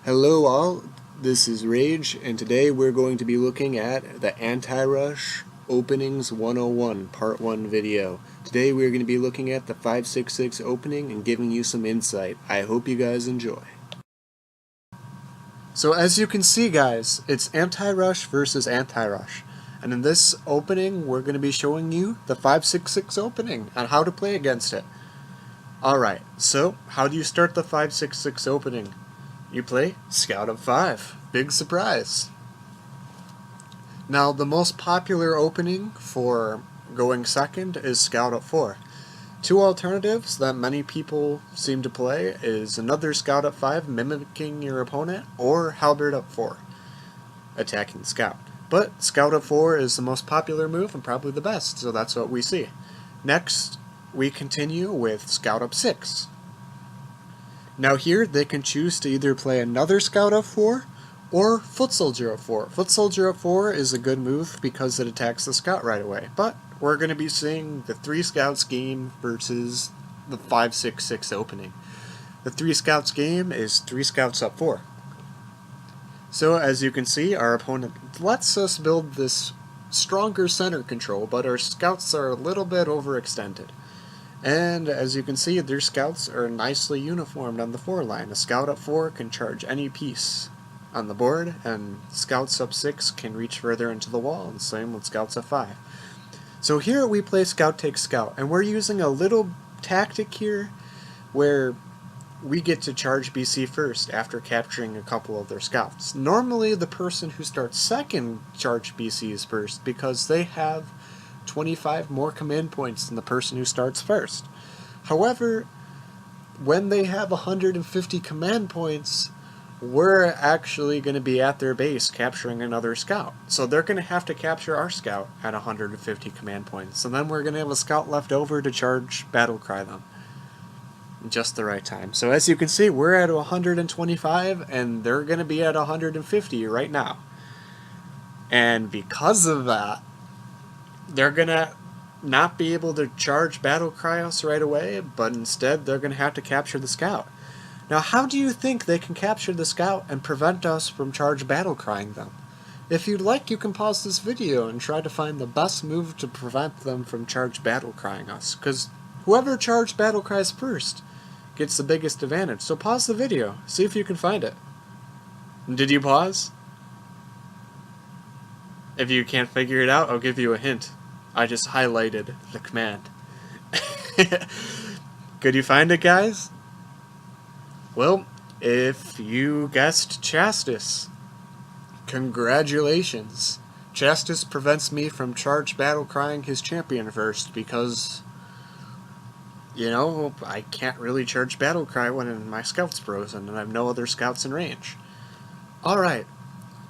Hello all, this is Rage, and today we're going to be looking at the Antirush Openings 101 Part 1 video. Today we're going to be looking at the 566 opening and giving you some insight. I hope you guys enjoy. So as you can see guys, it's Antirush versus Antirush. And in this opening we're going to be showing you the 566 opening and how to play against it. Alright, so how do you start the 566 opening? You play Scout up 5. Big surprise. Now the most popular opening for going second is Scout up 4. Two alternatives that many people seem to play is another Scout up 5 mimicking your opponent, or Halberd up 4 attacking Scout. But Scout up 4 is the most popular move and probably the best, so that's what we see. Next we continue with Scout up 6. Now here they can choose to either play another Scout up 4 or Foot Soldier up 4. Foot Soldier up 4 is a good move because it attacks the Scout right away, but we're going to be seeing the 3 Scouts game versus the 566 opening. The 3 Scouts game is 3 Scouts up 4. So as you can see, our opponent lets us build this stronger center control, but our Scouts are a little bit overextended. And as you can see, their Scouts are nicely uniformed on the 4 line. A Scout up 4 can charge any piece on the board, and Scouts up 6 can reach further into the wall, and same with Scouts up 5. So here we play Scout takes Scout, and we're using a little tactic here where we get to charge BC first after capturing a couple of their Scouts. Normally the person who starts second charge BCs first because they have 25 more command points than the person who starts first. However, when they have 150 command points, we're actually going to be at their base capturing another Scout. So they're going to have to capture our Scout at 150 command points. And then we're going to have a Scout left over to charge Battlecry them. Just the right time. So as you can see, we're at 125 and they're going to be at 150 right now. And because of that, they're gonna not be able to charge Battlecry us right away, but instead they're gonna have to capture the Scout. Now how do you think they can capture the Scout and prevent us from charge Battlecrying them? If you'd like, you can pause this video and try to find the best move to prevent them from charge Battlecrying us, because whoever charged Battlecries first gets the biggest advantage. So pause the video, see if you can find it. Did you pause? If you can't figure it out, I'll give you a hint. I just highlighted the command. Could you find it, guys? Well, if you guessed Chastis, congratulations. Chastis prevents me from charge Battlecrying his champion first because, you know, I can't really charge Battlecry when my Scout's frozen and I have no other Scouts in range. Alright.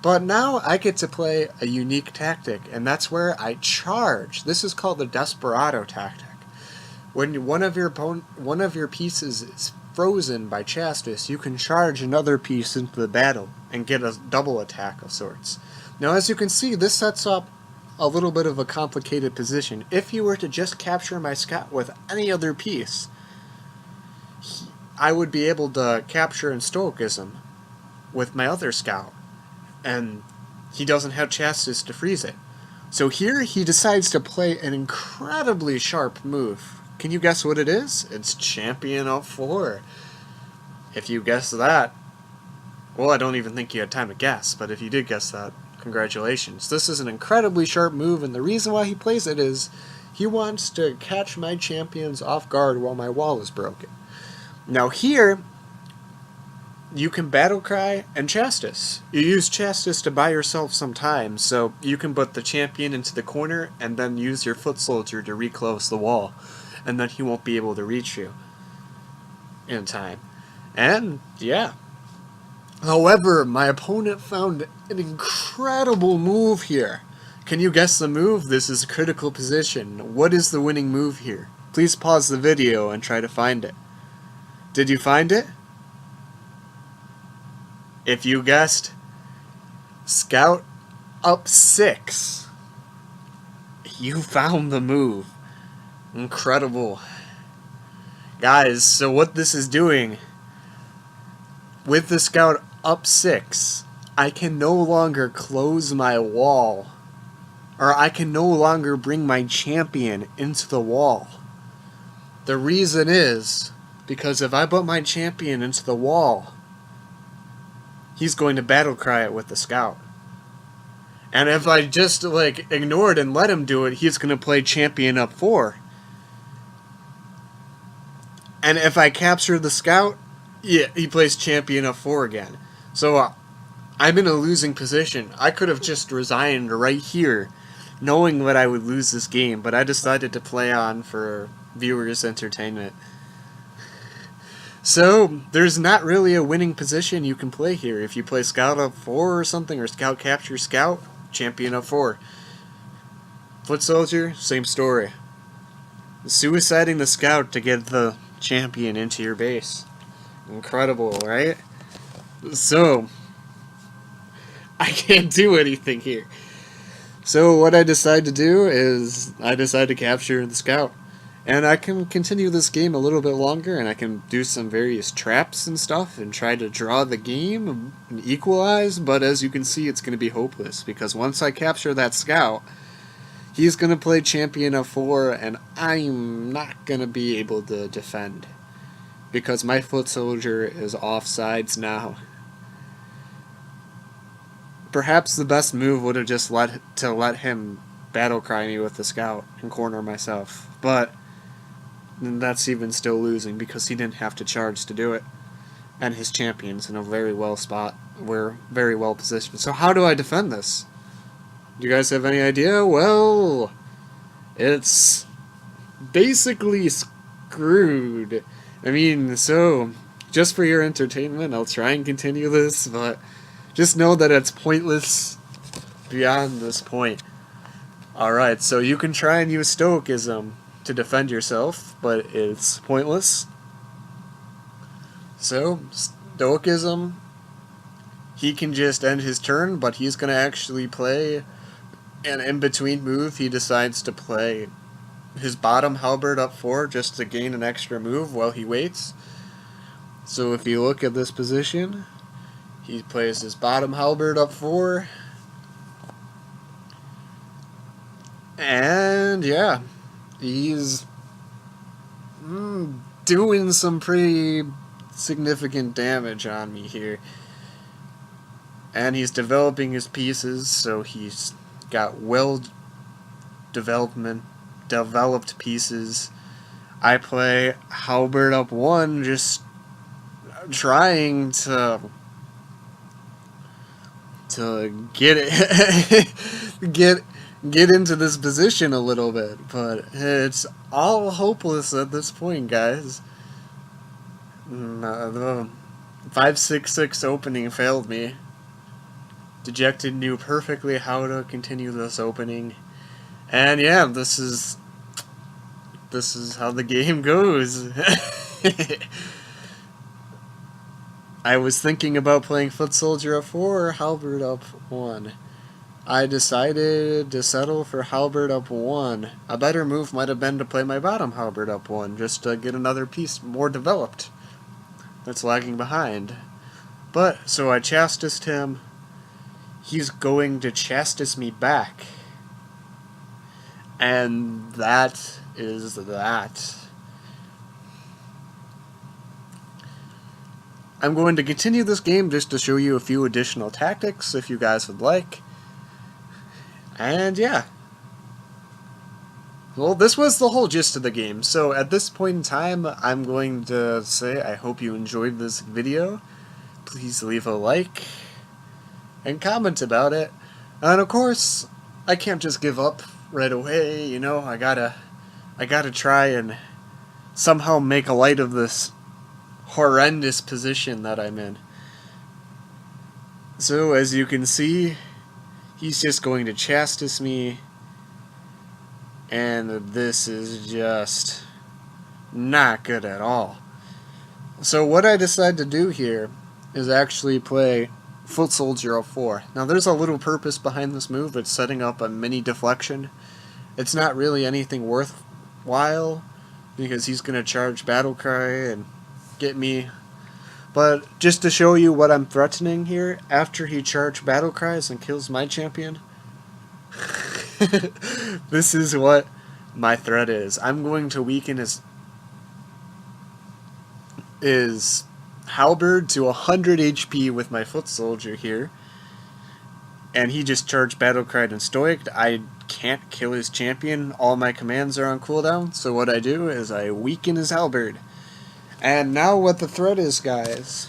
But now I get to play a unique tactic, and that's where I charge. This is called the Desperado tactic. When one of your pieces is frozen by Chastis, you can charge another piece into the battle and get a double attack of sorts. Now as you can see, this sets up a little bit of a complicated position. If you were to just capture my Scout with any other piece, I would be able to capture in Stoicism with my other Scout. And he doesn't have Chastis to freeze it. So here he decides to play an incredibly sharp move. Can you guess what it is? It's Champion up 4. If you guessed that, well, I don't even think you had time to guess, but if you did guess that, congratulations. This is an incredibly sharp move, and the reason why he plays it is he wants to catch my champions off guard while my wall is broken. Now here, you can Battlecry and Chastis. You use Chastis to buy yourself some time, so you can put the champion into the corner and then use your Foot Soldier to reclose the wall, and then he won't be able to reach you in time. And, yeah. However, my opponent found an incredible move here. Can you guess the move? This is a critical position. What is the winning move here? Please pause the video and try to find it. Did you find it? If you guessed Scout up 6, you found the move. Incredible. Guys, so what this is doing, with the Scout up 6, I can no longer close my wall. Or I can no longer bring my champion into the wall. The reason is because if I put my champion into the wall, he's going to battle cry it with the scout. And if I just ignore it and let him do it, he's going to play champion up 4. And if I capture the scout, yeah, he plays champion up 4 again. So I'm in a losing position. I could have just resigned right here, knowing that I would lose this game, but I decided to play on for viewers' entertainment. So, there's not really a winning position you can play here. If you play Scout up 4 or something, or Scout capture Scout, champion up 4. Foot Soldier, same story. Suiciding the Scout to get the champion into your base. Incredible, right? So, I can't do anything here. So what I decide to do is I decide to capture the Scout. And I can continue this game a little bit longer, and I can do some various traps and stuff and try to draw the game and equalize, but as you can see, it's going to be hopeless, because once I capture that Scout, he's going to play champion of 4, and I'm not going to be able to defend, because my foot soldier is offsides now. Perhaps the best move would have just let him battle cry me with the Scout and corner myself, but that's even still losing because he didn't have to charge to do it, and his champion's in a very well spot. We're very well positioned. So how do I defend this? Do you guys have any idea? Well, it's basically screwed. I mean, so just for your entertainment, I'll try and continue this, but just know that it's pointless beyond this point. Alright, so you can try and use Stoicism to defend yourself, but it's pointless. So, Stoicism, he can just end his turn, but he's going to actually play an in-between move. He decides to play his bottom halberd up 4 just to gain an extra move while he waits. So if you look at this position, he plays his bottom halberd up 4. And yeah, he's doing some pretty significant damage on me here. And he's developing his pieces, so he's got developed pieces. I play halberd up 1, just trying to get it get into this position a little bit, but it's all hopeless at this point, guys. The 5-6-6 opening failed me. Dejected knew perfectly how to continue this opening, and yeah, this is how the game goes. I was thinking about playing Foot Soldier up 4 or Halberd up 1. I decided to settle for Halberd up 1. A better move might have been to play my bottom Halberd up 1, just to get another piece more developed that's lagging behind. But, so I chastised him. He's going to chastise me back. And that is that. I'm going to continue this game just to show you a few additional tactics if you guys would like. And yeah. Well, this was the whole gist of the game. So at this point in time, I'm going to say I hope you enjoyed this video. Please leave a like and comment about it. And of course, I can't just give up right away, you know. I gotta try and somehow make a light of this horrendous position that I'm in. So as you can see, he's just going to chastise me, and this is just not good at all. So what I decided to do here is actually play Foot Soldier up 4. Now there's a little purpose behind this move. It's setting up a mini deflection. It's not really anything worthwhile, because he's going to charge Battle Cry and get me But just to show you what I'm threatening here, after he charged battle cries and kills my champion, this is what my threat is. I'm going to weaken his halberd to 100 HP with my foot soldier here. And he just charged battle cried and stoic. I can't kill his champion. All my commands are on cooldown. So what I do is I weaken his halberd. And now what the threat is, guys.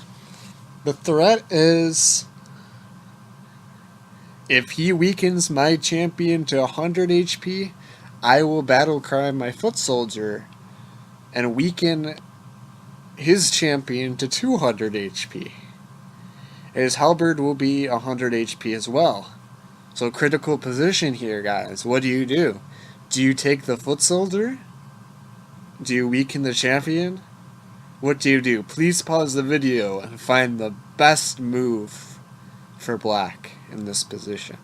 The threat is, if he weakens my champion to 100 HP, I will battle cry my foot soldier and weaken his champion to 200 HP. His halberd will be 100 HP as well. So critical position here, guys. What do? Do you take the foot soldier? Do you weaken the champion? What do you do? Please pause the video and find the best move for black in this position.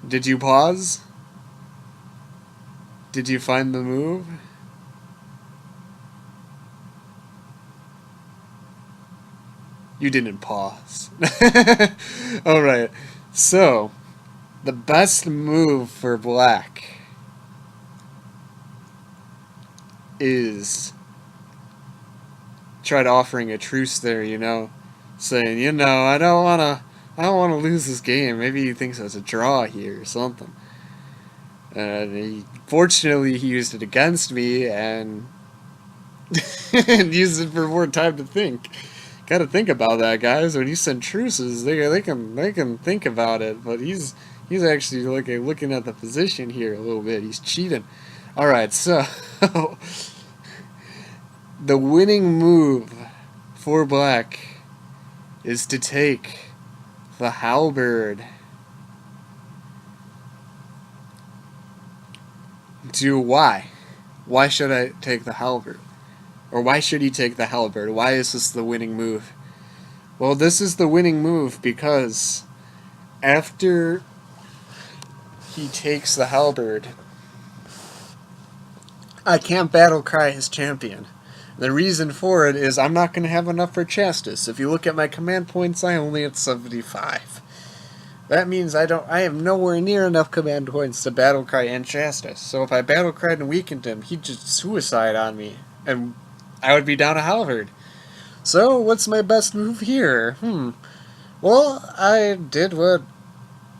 Did you pause? Did you find the move? You didn't pause. Alright, so the best move for black is tried offering a truce there, you know, saying, you know, I don't wanna lose this game. Maybe he thinks it's a draw here or something. Fortunately, he used it against me and and used it for more time to think. Gotta think about that, guys. When you send truces, they can think about it. But he's actually looking at the position here a little bit. He's cheating. All right, so the winning move for black is to take the halberd. Why? Why should I take the halberd? Or why should he take the halberd? Why is this the winning move? Well, this is the winning move because after he takes the halberd, I can't battle cry his champion. The reason for it is I'm not going to have enough for Chastis. If you look at my command points, I only have 75. That means I have nowhere near enough command points to battle cry and Chastis. So if I battle cried and weakened him, he'd just suicide on me, and I would be down a halberd. So what's my best move here? Well, I did what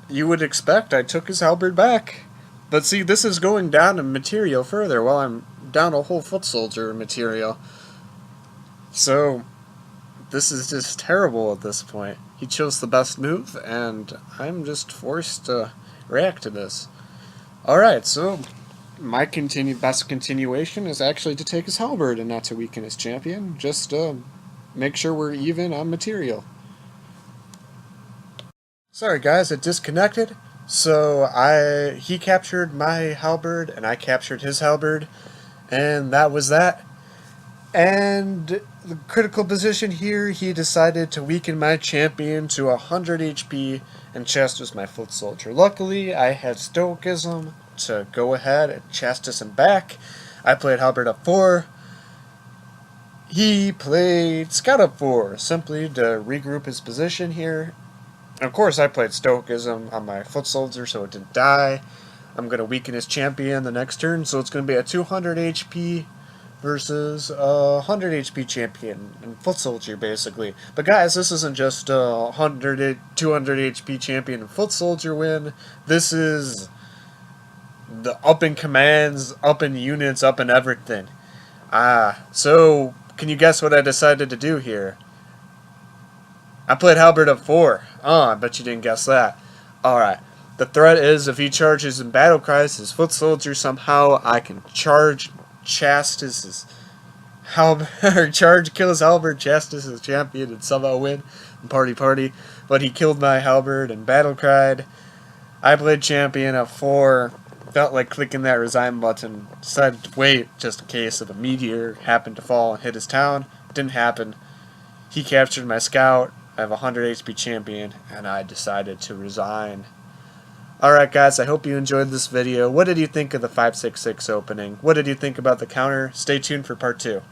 you would expect. I took his halberd back. But see, this is going down in material further while I'm down a whole foot soldier material. So this is just terrible at this point. He chose the best move, and I'm just forced to react to this. Alright, so my best continuation is actually to take his halberd and not to weaken his champion. Just make sure we're even on material. Sorry guys, it disconnected. So he captured my halberd and I captured his halberd, and that was that. And the critical position here, he decided to weaken my champion to 100 HP and chastise my foot soldier. Luckily, I had stoicism to go ahead and chastise him back. I played halberd up 4. He played scout up 4, simply to regroup his position here. And of course, I played stoicism on my foot soldier so it didn't die. I'm going to weaken his champion the next turn, so it's going to be a 200 HP versus a 100 HP champion and foot soldier, basically. But guys, this isn't just a 200 HP champion and foot soldier win. This is the up in commands, up in units, up in everything. So can you guess what I decided to do here? I played halberd up 4. I bet you didn't guess that. Alright, the threat is if he charges in battle cries his foot soldier, somehow I can chastise his halberd, kill his halberd, chastise his champion, and somehow win. And party. But he killed my halberd and battle cried. I played champion at 4. Felt like clicking that resign button. Decided to wait just in case if a meteor happened to fall and hit his town. It didn't happen. He captured my scout. I have a 100 HP champion, and I decided to resign. Alright guys, I hope you enjoyed this video. What did you think of the 566 opening? What did you think about the counter? Stay tuned for part 2.